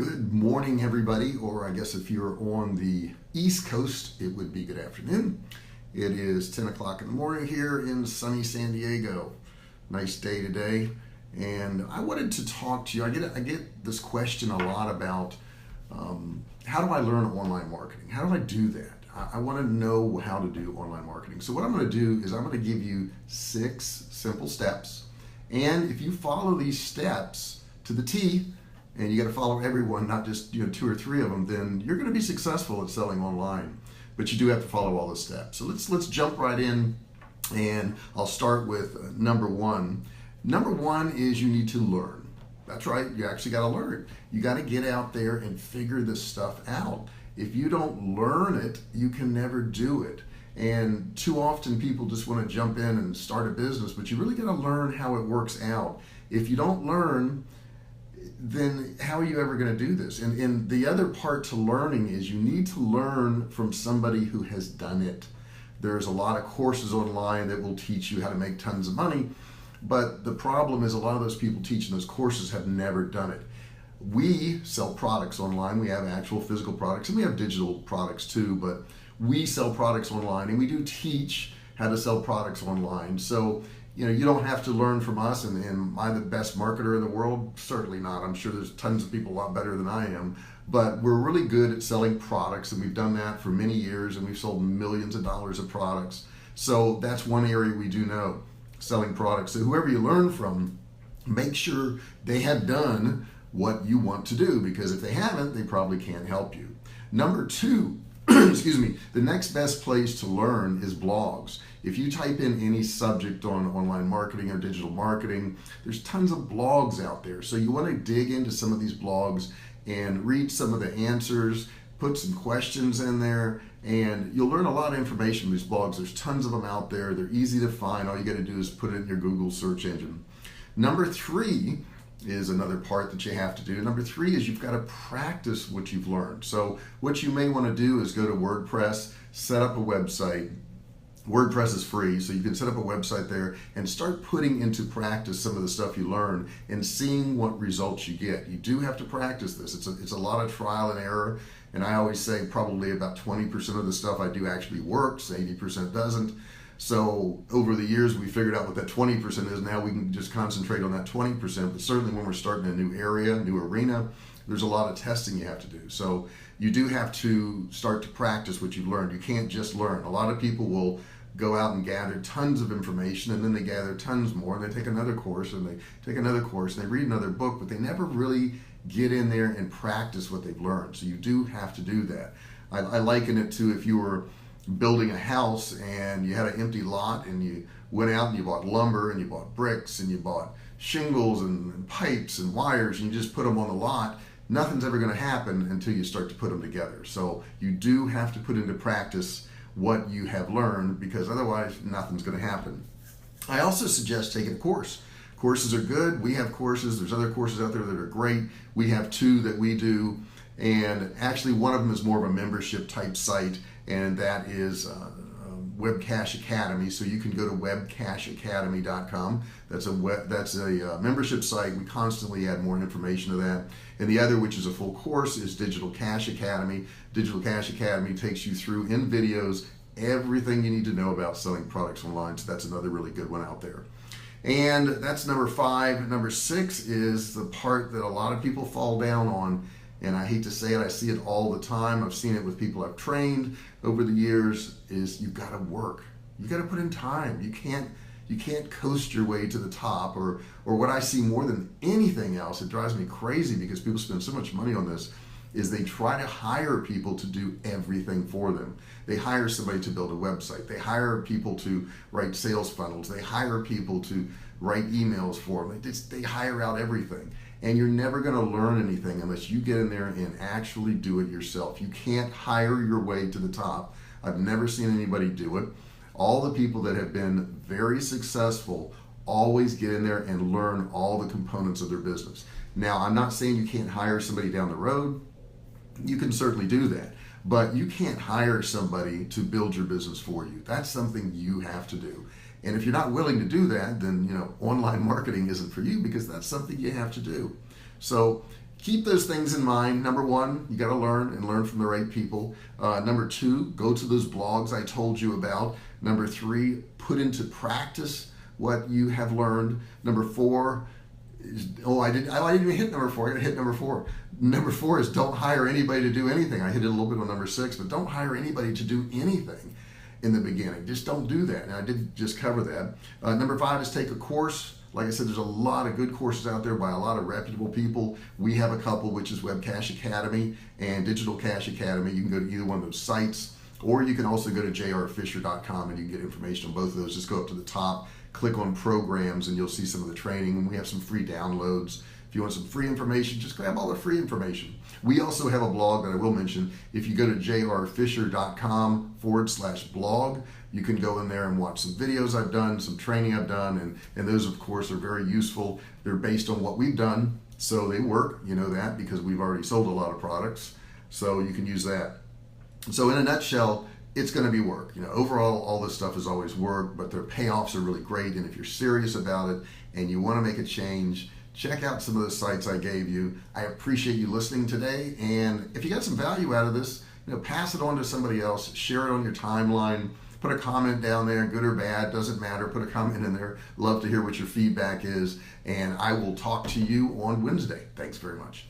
Good morning, everybody, or I guess if you're on the East Coast, it would be good afternoon. It is 10 o'clock in the morning here in sunny San Diego. Nice day today, and I wanted to talk to you. I get this question a lot about how do I learn online marketing? How do I do that? I want to know how to do online marketing. So what I'm going to do is I'm going to give you 6 simple steps, and if you follow these steps to the T, and you got to follow everyone, not just 2 or 3 of them, then you're going to be successful at selling online. But you do have to follow all the steps. So let's jump right in, and I'll start with number 1. Number 1 is you need to learn. That's right, you actually got to learn. You got to get out there and figure this stuff out. If you don't learn it, you can never do it. And too often people just want to jump in and start a business, but you really got to learn how it works out. If you don't learn, then how are you ever going to do this? And the other part to learning is you need to learn from somebody who has done it. There's a lot of courses online that will teach you how to make tons of money, but the problem is a lot of those people teaching those courses have never done it. We sell products online. We have actual physical products, and we have digital products too, but we sell products online, and we do teach how to sell products online. So you don't have to learn from us, and am I the best marketer in the world? Certainly not. I'm sure there's tons of people a lot better than I am, but we're really good at selling products, and we've done that for many years, and we've sold millions of dollars of products. So that's one area we do know, selling products. So whoever you learn from, make sure they have done what you want to do, because if they haven't, they probably can't help you. Number 2, excuse me, the next best place to learn is blogs. If you type in any subject on online marketing or digital marketing, there's tons of blogs out there. So you want to dig into some of these blogs and read some of the answers, put some questions in there, and you'll learn a lot of information from these blogs. There's tons of them out there. They're easy to find. All you got to do is put it in your Google search engine. Number 3 is another part that you have to do. Number 3 is you've got to practice what you've learned. So what you may want to do is go to WordPress, set up a website. WordPress is free, so you can set up a website there and start putting into practice some of the stuff you learn and seeing what results you get. You do have to practice this. It's a lot of trial and error, and I always say probably about 20% of the stuff I do actually works, 80% doesn't. So over the years, we figured out what that 20% is. Now we can just concentrate on that 20%, but certainly when we're starting a new area, new arena, there's a lot of testing you have to do. So you do have to start to practice what you've learned. You can't just learn. A lot of people will go out and gather tons of information, and then they gather tons more, and they take another course, and they take another course, and they read another book, but they never really get in there and practice what they've learned. So you do have to do that. I liken it to if you were building a house and you had an empty lot, and you went out and you bought lumber, and you bought bricks, and you bought shingles and pipes and wires, and you just put them on the lot. Nothing's ever going to happen until you start to put them together. So you do have to put into practice what you have learned, because otherwise nothing's going to happen. I also suggest taking a course. Courses are good. We have courses. There's other courses out there that are great. We have 2 that we do, and actually one of them is more of a membership type site, and that is Webcash Academy. So you can go to webcashacademy.com. That's a membership site. We constantly add more information to that. And the other, which is a full course, is Digital Cash Academy. Digital Cash Academy takes you through in videos everything you need to know about selling products online. So that's another really good one out there. And that's number 5. Number 6 is the part that a lot of people fall down on. And I hate to say it, I see it all the time. I've seen it with people I've trained over the years, is you've got to work. You got to put in time. You can't coast your way to the top, or what I see more than anything else, it drives me crazy because people spend so much money on this, is they try to hire people to do everything for them. They hire somebody to build a website. They hire people to write sales funnels. They hire people to write emails for them. They hire out everything. And you're never going to learn anything unless you get in there and actually do it yourself. You can't hire your way to the top. I've never seen anybody do it. All the people that have been very successful always get in there and learn all the components of their business. Now, I'm not saying you can't hire somebody down the road. You can certainly do that. But you can't hire somebody to build your business for you. That's something you have to do. And if you're not willing to do that, then online marketing isn't for you, because that's something you have to do. So keep those things in mind. Number one, you got to learn and learn from the right people. Number two, go to those blogs I told you about. Number three, put into practice what you have learned. Number four is, I didn't even hit number four. I got to hit number four. Number four is don't hire anybody to do anything. I hit it a little bit on number six, but don't hire anybody to do anything in the beginning. Just don't do that. And I did just cover that. Number five is take a course. Like I said, there's a lot of good courses out there by a lot of reputable people. We have a couple, which is Web Cash Academy and Digital Cash Academy. You can go to either one of those sites, or you can also go to jrfisher.com and you can get information on both of those. Just go up to the top, click on programs, and you'll see some of the training. And we have some free downloads. If you want some free information, just grab all the free information. We also have a blog that I will mention. If you go to jrfisher.com/blog, you can go in there and watch some videos I've done, some training I've done, and those, of course, are very useful. They're based on what we've done, so they work. You know that because we've already sold a lot of products, so you can use that. So in a nutshell, it's going to be work. Overall, all this stuff is always work, but their payoffs are really great, and if you're serious about it and you want to make a change, check out some of the sites I gave you. I appreciate you listening today, and if you got some value out of this, pass it on to somebody else, share it on your timeline, put a comment down there, good or bad, doesn't matter, put a comment in there. Love to hear what your feedback is, and I will talk to you on Wednesday. Thanks very much.